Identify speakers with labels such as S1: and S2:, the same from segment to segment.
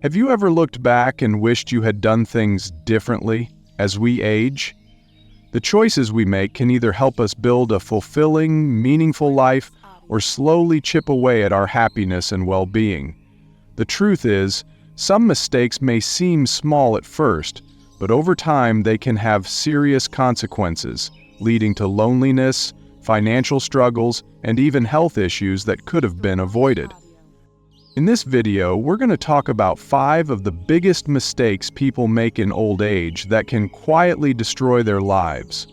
S1: Have you ever looked back and wished you had done things differently as we age? The choices we make can either help us build a fulfilling, meaningful life or slowly chip away at our happiness and well-being. The truth is, some mistakes may seem small at first, but over time they can have serious consequences, leading to loneliness, financial struggles, and even health issues that could have been avoided. In this video, we're going to talk about 5 of the biggest mistakes people make in old age that can quietly destroy their lives.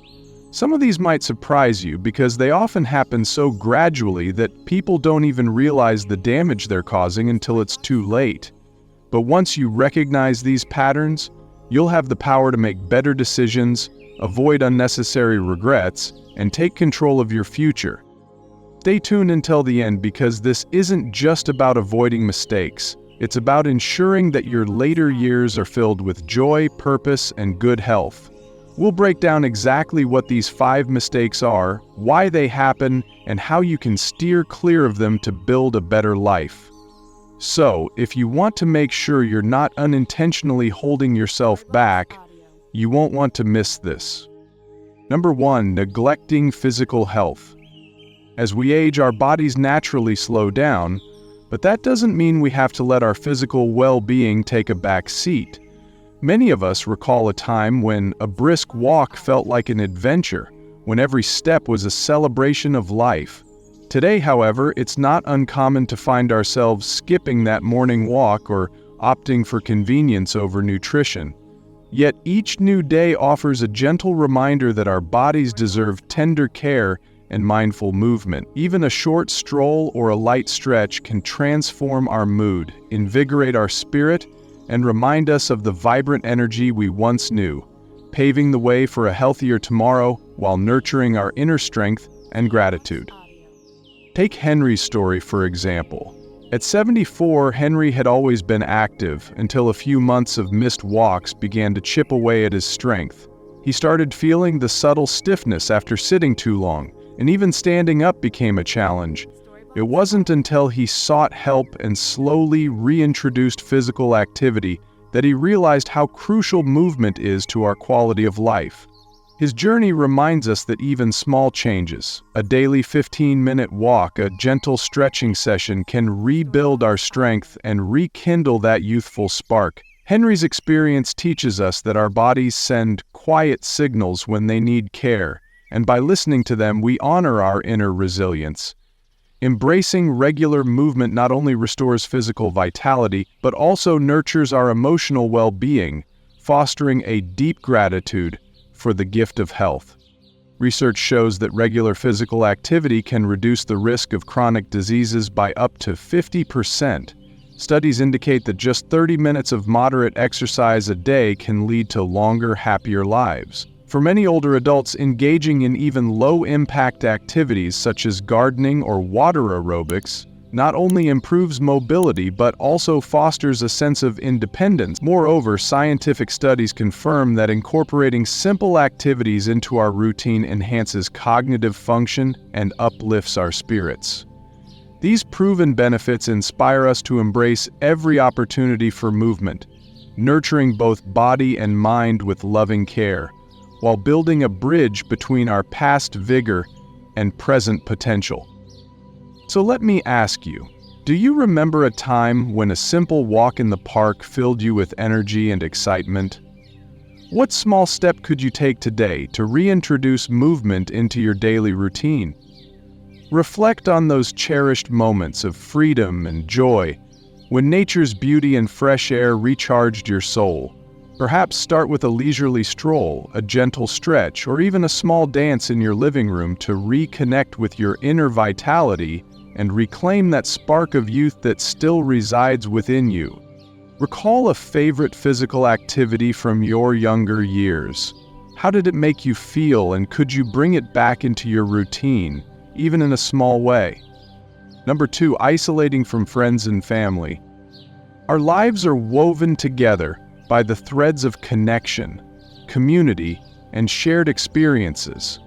S1: Some of these might surprise you because they often happen so gradually that people don't even realize the damage they're causing until it's too late. But once you recognize these patterns, you'll have the power to make better decisions, avoid unnecessary regrets, and take control of your future. Stay tuned until the end because this isn't just about avoiding mistakes. It's about ensuring that your later years are filled with joy, purpose, and good health. We'll break down exactly what these 5 mistakes are, why they happen, and how you can steer clear of them to build a better life. So, if you want to make sure you're not unintentionally holding yourself back, you won't want to miss this. Number 1, neglecting physical health. As we age, our bodies naturally slow down, but that doesn't mean we have to let our physical well-being take a back seat. Many of us recall a time when a brisk walk felt like an adventure, when every step was a celebration of life. Today, however, it's not uncommon to find ourselves skipping that morning walk or opting for convenience over nutrition. Yet each new day offers a gentle reminder that our bodies deserve tender care and mindful movement. Even a short stroll or a light stretch can transform our mood, invigorate our spirit, and remind us of the vibrant energy we once knew, paving the way for a healthier tomorrow while nurturing our inner strength and gratitude. Take Henry's story, for example. At 74, Henry had always been active until a few months of missed walks began to chip away at his strength. He started feeling the subtle stiffness after sitting too long, and even standing up became a challenge. It wasn't until he sought help and slowly reintroduced physical activity that he realized how crucial movement is to our quality of life. His journey reminds us that even small changes, a daily 15-minute walk, a gentle stretching session, can rebuild our strength and rekindle that youthful spark. Henry's experience teaches us that our bodies send quiet signals when they need care, and by listening to them, we honor our inner resilience. Embracing regular movement not only restores physical vitality, but also nurtures our emotional well-being, fostering a deep gratitude for the gift of health. Research shows that regular physical activity can reduce the risk of chronic diseases by up to 50%. Studies indicate that just 30 minutes of moderate exercise a day can lead to longer, happier lives. For many older adults, engaging in even low-impact activities such as gardening or water aerobics not only improves mobility but also fosters a sense of independence. Moreover, scientific studies confirm that incorporating simple activities into our routine enhances cognitive function and uplifts our spirits. These proven benefits inspire us to embrace every opportunity for movement, nurturing both body and mind with loving care, while building a bridge between our past vigor and present potential. So let me ask you, do you remember a time when a simple walk in the park filled you with energy and excitement? What small step could you take today to reintroduce movement into your daily routine? Reflect on those cherished moments of freedom and joy, when nature's beauty and fresh air recharged your soul. Perhaps start with a leisurely stroll, a gentle stretch, or even a small dance in your living room to reconnect with your inner vitality and reclaim that spark of youth that still resides within you. Recall a favorite physical activity from your younger years. How did it make you feel, and could you bring it back into your routine, even in a small way? Number 2, isolating from friends and family. Our lives are woven together by the threads of connection, community, and shared experiences.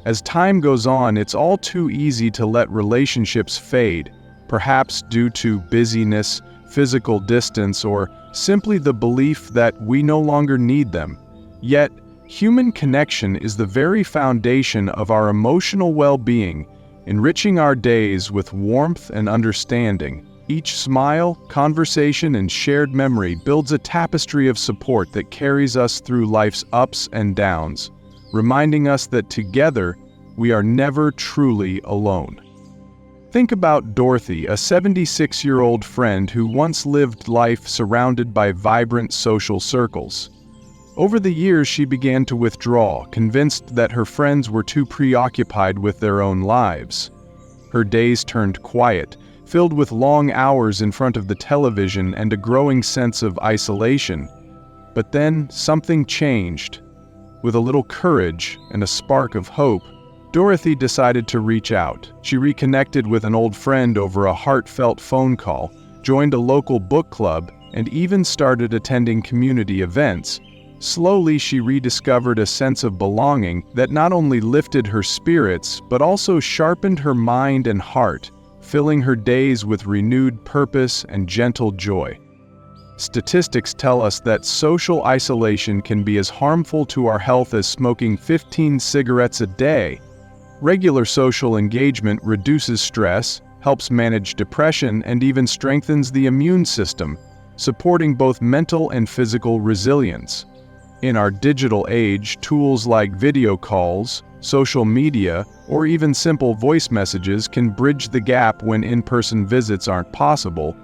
S1: As time goes on, it's all too easy to let relationships fade, perhaps due to busyness, physical distance, or simply the belief that we no longer need them. Yet, human connection is the very foundation of our emotional well-being, enriching our days with warmth and understanding. Each smile, conversation, and shared memory builds a tapestry of support that carries us through life's ups and downs, reminding us that together, we are never truly alone. Think about Dorothy, a 76-year-old friend who once lived life surrounded by vibrant social circles. Over the years, she began to withdraw, convinced that her friends were too preoccupied with their own lives. Her days turned quiet, filled with long hours in front of the television and a growing sense of isolation. But then something changed. With a little courage and a spark of hope, Dorothy decided to reach out. She reconnected with an old friend over a heartfelt phone call, joined a local book club, and even started attending community events. Slowly, she rediscovered a sense of belonging that not only lifted her spirits, but also sharpened her mind and heart, filling her days with renewed purpose and gentle joy. Statistics tell us that social isolation can be as harmful to our health as smoking 15 cigarettes a day. Regular social engagement reduces stress, helps manage depression, and even strengthens the immune system, supporting both mental and physical resilience. In our digital age, tools like video calls, social media, or even simple voice messages can bridge the gap when in-person visits aren't possible,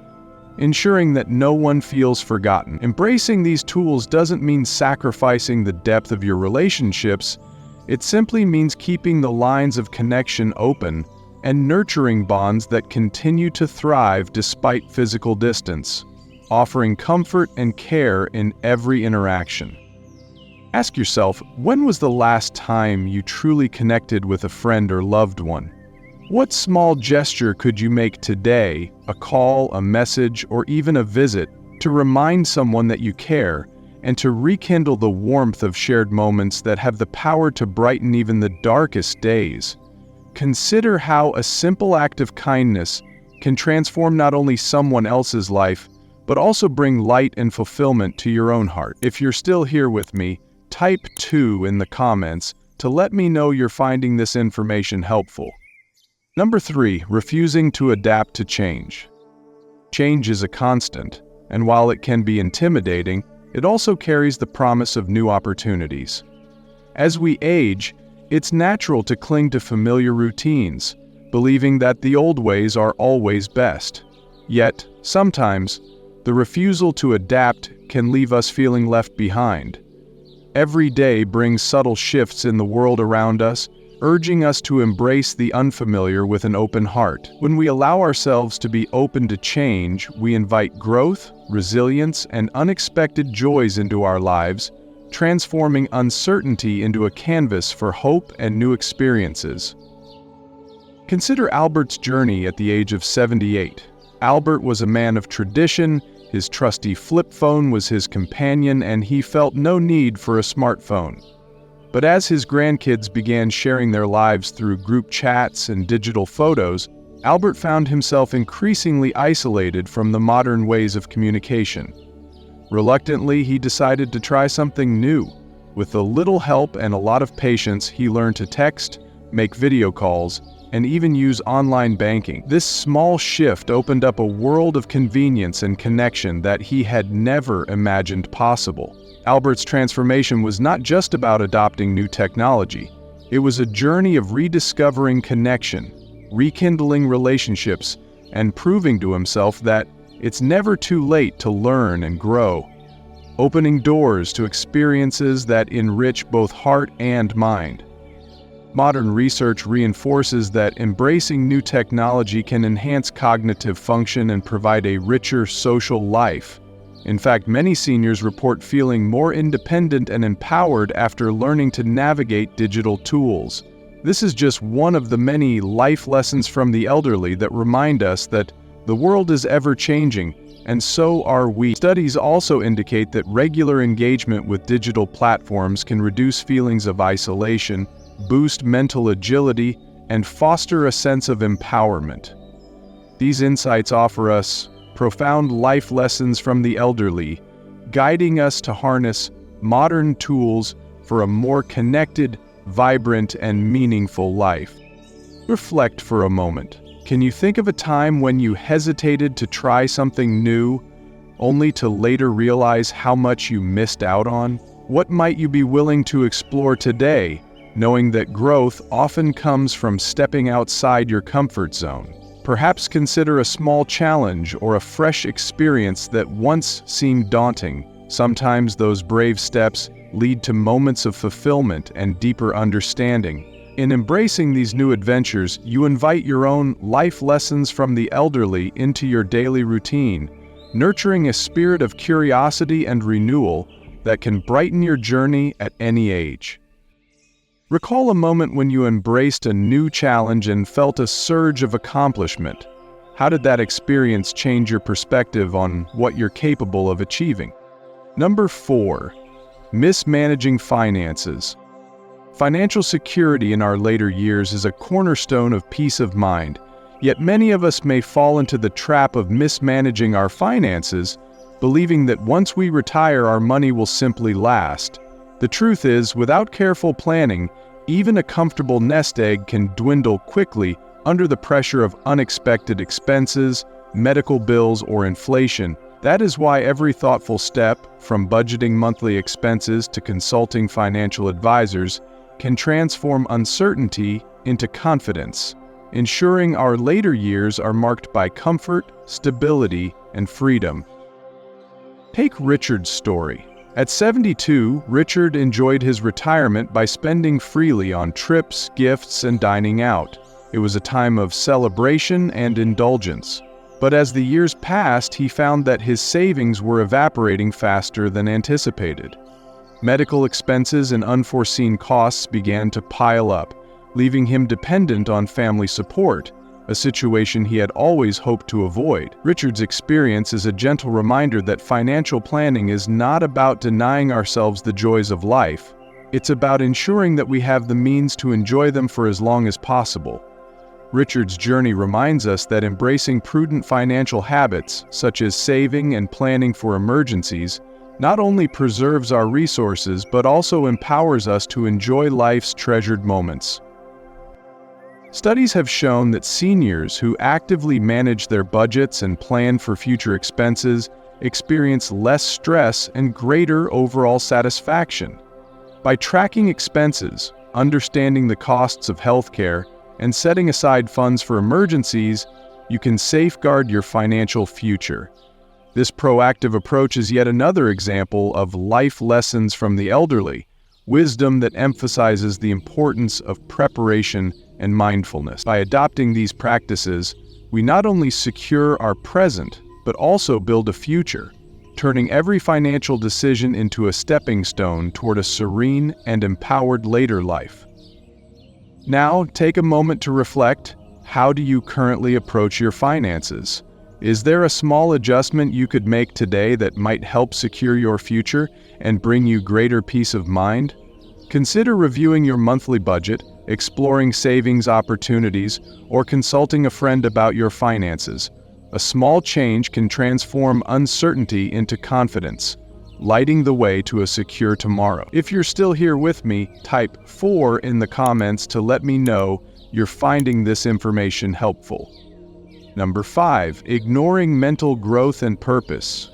S1: ensuring that no one feels forgotten. Embracing these tools doesn't mean sacrificing the depth of your relationships. It simply means keeping the lines of connection open and nurturing bonds that continue to thrive despite physical distance, offering comfort and care in every interaction. Ask yourself, when was the last time you truly connected with a friend or loved one? What small gesture could you make today, a call, a message, or even a visit, to remind someone that you care and to rekindle the warmth of shared moments that have the power to brighten even the darkest days? Consider how a simple act of kindness can transform not only someone else's life, but also bring light and fulfillment to your own heart. If you're still here with me, type 2 in the comments to let me know you're finding this information helpful. Number 3, refusing to adapt to change. Change is a constant, and while it can be intimidating, it also carries the promise of new opportunities. As we age, it's natural to cling to familiar routines, believing that the old ways are always best. Yet, sometimes, the refusal to adapt can leave us feeling left behind. Every day brings subtle shifts in the world around us, urging us to embrace the unfamiliar with an open heart. When we allow ourselves to be open to change, we invite growth, resilience, and unexpected joys into our lives, transforming uncertainty into a canvas for hope and new experiences. Consider Albert's journey at the age of 78. Albert was a man of tradition. His trusty flip phone was his companion, and he felt no need for a smartphone. But as his grandkids began sharing their lives through group chats and digital photos, Albert found himself increasingly isolated from the modern ways of communication. Reluctantly, he decided to try something new. With a little help and a lot of patience, he learned to text, make video calls, and even use online banking. This small shift opened up a world of convenience and connection that he had never imagined possible. Albert's transformation was not just about adopting new technology. It was a journey of rediscovering connection, rekindling relationships, and proving to himself that it's never too late to learn and grow, opening doors to experiences that enrich both heart and mind. Modern research reinforces that embracing new technology can enhance cognitive function and provide a richer social life. In fact, many seniors report feeling more independent and empowered after learning to navigate digital tools. This is just one of the many life lessons from the elderly that remind us that the world is ever-changing, and so are we. Studies also indicate that regular engagement with digital platforms can reduce feelings of isolation, boost mental agility, and foster a sense of empowerment. These insights offer us profound life lessons from the elderly, guiding us to harness modern tools for a more connected, vibrant, and meaningful life. Reflect for a moment. Can you think of a time when you hesitated to try something new, only to later realize how much you missed out on? What might you be willing to explore today, knowing that growth often comes from stepping outside your comfort zone? Perhaps consider a small challenge or a fresh experience that once seemed daunting. Sometimes those brave steps lead to moments of fulfillment and deeper understanding. In embracing these new adventures, you invite your own life lessons from the elderly into your daily routine, nurturing a spirit of curiosity and renewal that can brighten your journey at any age. Recall a moment when you embraced a new challenge and felt a surge of accomplishment. How did that experience change your perspective on what you're capable of achieving? Number 4. Mismanaging finances. Financial security in our later years is a cornerstone of peace of mind, yet many of us may fall into the trap of mismanaging our finances, believing that once we retire our money will simply last. The truth is, without careful planning, even a comfortable nest egg can dwindle quickly under the pressure of unexpected expenses, medical bills, or inflation. That is why every thoughtful step, from budgeting monthly expenses to consulting financial advisors, can transform uncertainty into confidence, ensuring our later years are marked by comfort, stability, and freedom. Take Richard's story. At 72, Richard enjoyed his retirement by spending freely on trips, gifts, and dining out. It was a time of celebration and indulgence. But as the years passed, he found that his savings were evaporating faster than anticipated. Medical expenses and unforeseen costs began to pile up, leaving him dependent on family support, a situation he had always hoped to avoid. Richard's experience is a gentle reminder that financial planning is not about denying ourselves the joys of life. It's about ensuring that we have the means to enjoy them for as long as possible. Richard's journey reminds us that embracing prudent financial habits, such as saving and planning for emergencies, not only preserves our resources but also empowers us to enjoy life's treasured moments. Studies have shown that seniors who actively manage their budgets and plan for future expenses experience less stress and greater overall satisfaction. By tracking expenses, understanding the costs of healthcare, and setting aside funds for emergencies, you can safeguard your financial future. This proactive approach is yet another example of life lessons from the elderly, wisdom that emphasizes the importance of preparation and mindfulness. By adopting these practices, we not only secure our present, but also build a future, turning every financial decision into a stepping stone toward a serene and empowered later life. Now, take a moment to reflect. How do you currently approach your finances? Is there a small adjustment you could make today that might help secure your future and bring you greater peace of mind? Consider reviewing your monthly budget, exploring savings opportunities, or consulting a friend about your finances. A small change can transform uncertainty into confidence, lighting the way to a secure tomorrow. If you're still here with me, type 4 in the comments to let me know you're finding this information helpful. Number 5. Ignoring mental growth and purpose.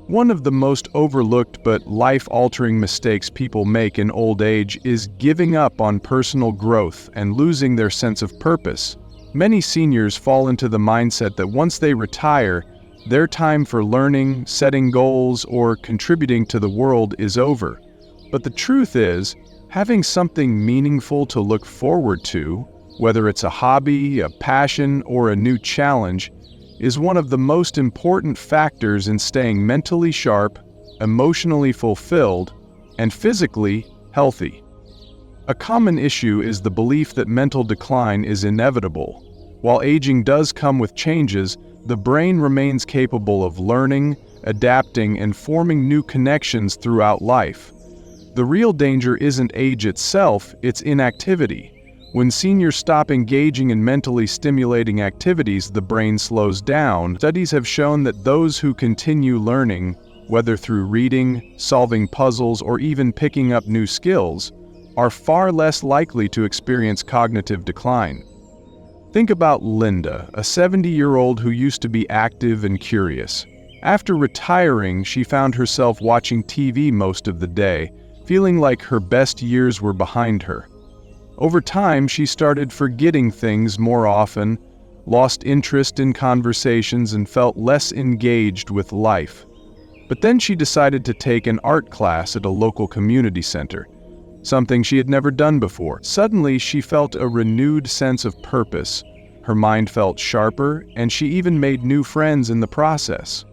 S1: One of the most overlooked but life-altering mistakes people make in old age is giving up on personal growth and losing their sense of purpose. Many seniors fall into the mindset that once they retire, their time for learning, setting goals, or contributing to the world is over. But the truth is, having something meaningful to look forward to, whether it's a hobby, a passion, or a new challenge, is one of the most important factors in staying mentally sharp, emotionally fulfilled, and physically healthy. A common issue is the belief that mental decline is inevitable. While aging does come with changes, the brain remains capable of learning, adapting, and forming new connections throughout life. The real danger isn't age itself, it's inactivity. When seniors stop engaging in mentally stimulating activities, the brain slows down. Studies have shown that those who continue learning, whether through reading, solving puzzles, or even picking up new skills, are far less likely to experience cognitive decline. Think about Linda, a 70-year-old who used to be active and curious. After retiring, she found herself watching TV most of the day, feeling like her best years were behind her. Over time, she started forgetting things more often, lost interest in conversations, and felt less engaged with life. But then she decided to take an art class at a local community center, something she had never done before. Suddenly, she felt a renewed sense of purpose. Her mind felt sharper, and she even made new friends in the process.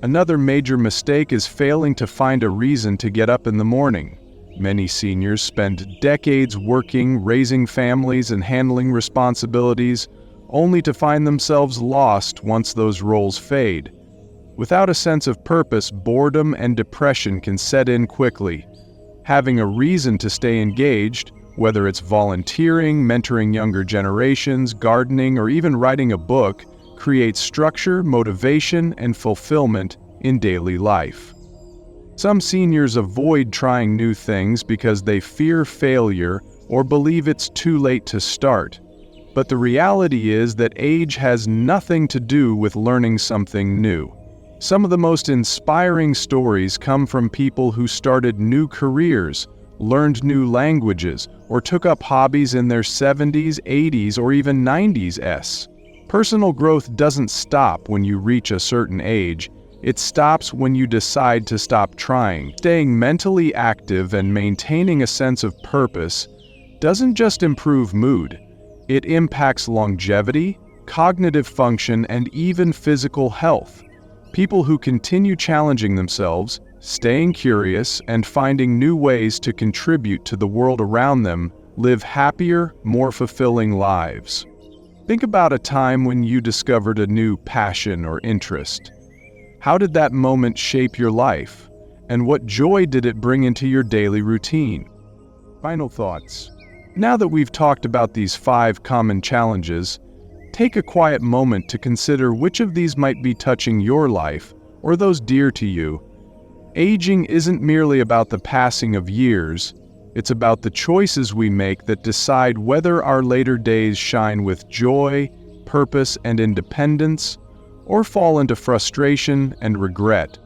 S1: Another major mistake is failing to find a reason to get up in the morning. Many seniors spend decades working, raising families, and handling responsibilities, only to find themselves lost once those roles fade. Without a sense of purpose, boredom and depression can set in quickly. Having a reason to stay engaged, whether it's volunteering, mentoring younger generations, gardening, or even writing a book, creates structure, motivation, and fulfillment in daily life. Some seniors avoid trying new things because they fear failure or believe it's too late to start. But the reality is that age has nothing to do with learning something new. Some of the most inspiring stories come from people who started new careers, learned new languages, or took up hobbies in their 70s, 80s, or even 90s. Personal growth doesn't stop when you reach a certain age. It stops when you decide to stop trying. Staying mentally active and maintaining a sense of purpose doesn't just improve mood. It impacts longevity, cognitive function, and even physical health. People who continue challenging themselves, staying curious, and finding new ways to contribute to the world around them live happier, more fulfilling lives. Think about a time when you discovered a new passion or interest. How did that moment shape your life? And what joy did it bring into your daily routine? Final thoughts. Now that we've talked about these 5 common challenges, take a quiet moment to consider which of these might be touching your life or those dear to you. Aging isn't merely about the passing of years. It's about the choices we make that decide whether our later days shine with joy, purpose, and independence, or fall into frustration and regret.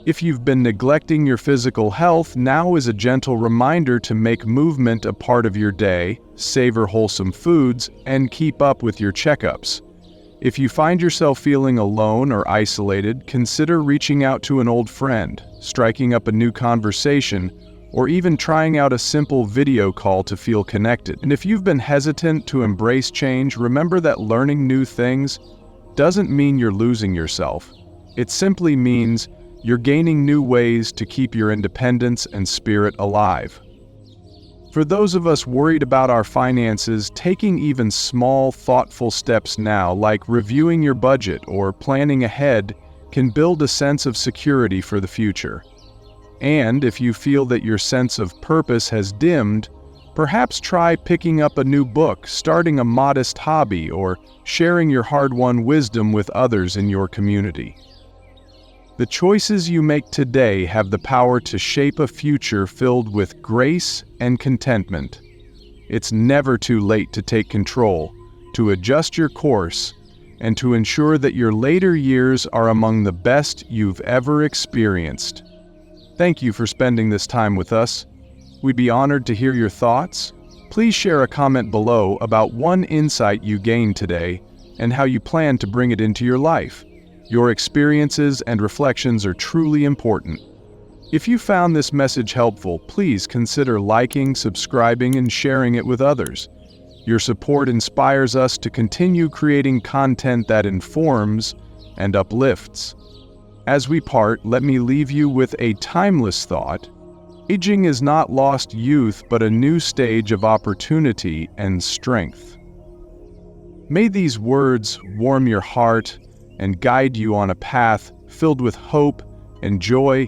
S1: If you've been neglecting your physical health, now is a gentle reminder to make movement a part of your day, savor wholesome foods, and keep up with your checkups. If you find yourself feeling alone or isolated, consider reaching out to an old friend, striking up a new conversation, or even trying out a simple video call to feel connected. And if you've been hesitant to embrace change, remember that learning new things doesn't mean you're losing yourself. It simply means you're gaining new ways to keep your independence and spirit alive. For those of us worried about our finances, taking even small, thoughtful steps now, like reviewing your budget or planning ahead, can build a sense of security for the future. And if you feel that your sense of purpose has dimmed, perhaps try picking up a new book, starting a modest hobby, or sharing your hard-won wisdom with others in your community. The choices you make today have the power to shape a future filled with grace and contentment. It's never too late to take control, to adjust your course, and to ensure that your later years are among the best you've ever experienced. Thank you for spending this time with us. We'd be honored to hear your thoughts. Please share a comment below about one insight you gained today and how you plan to bring it into your life. Your experiences and reflections are truly important. If you found this message helpful, please consider liking, subscribing, and sharing it with others. Your support inspires us to continue creating content that informs and uplifts. As we part, let me leave you with a timeless thought. Aging is not lost youth, but a new stage of opportunity and strength. May these words warm your heart and guide you on a path filled with hope and joy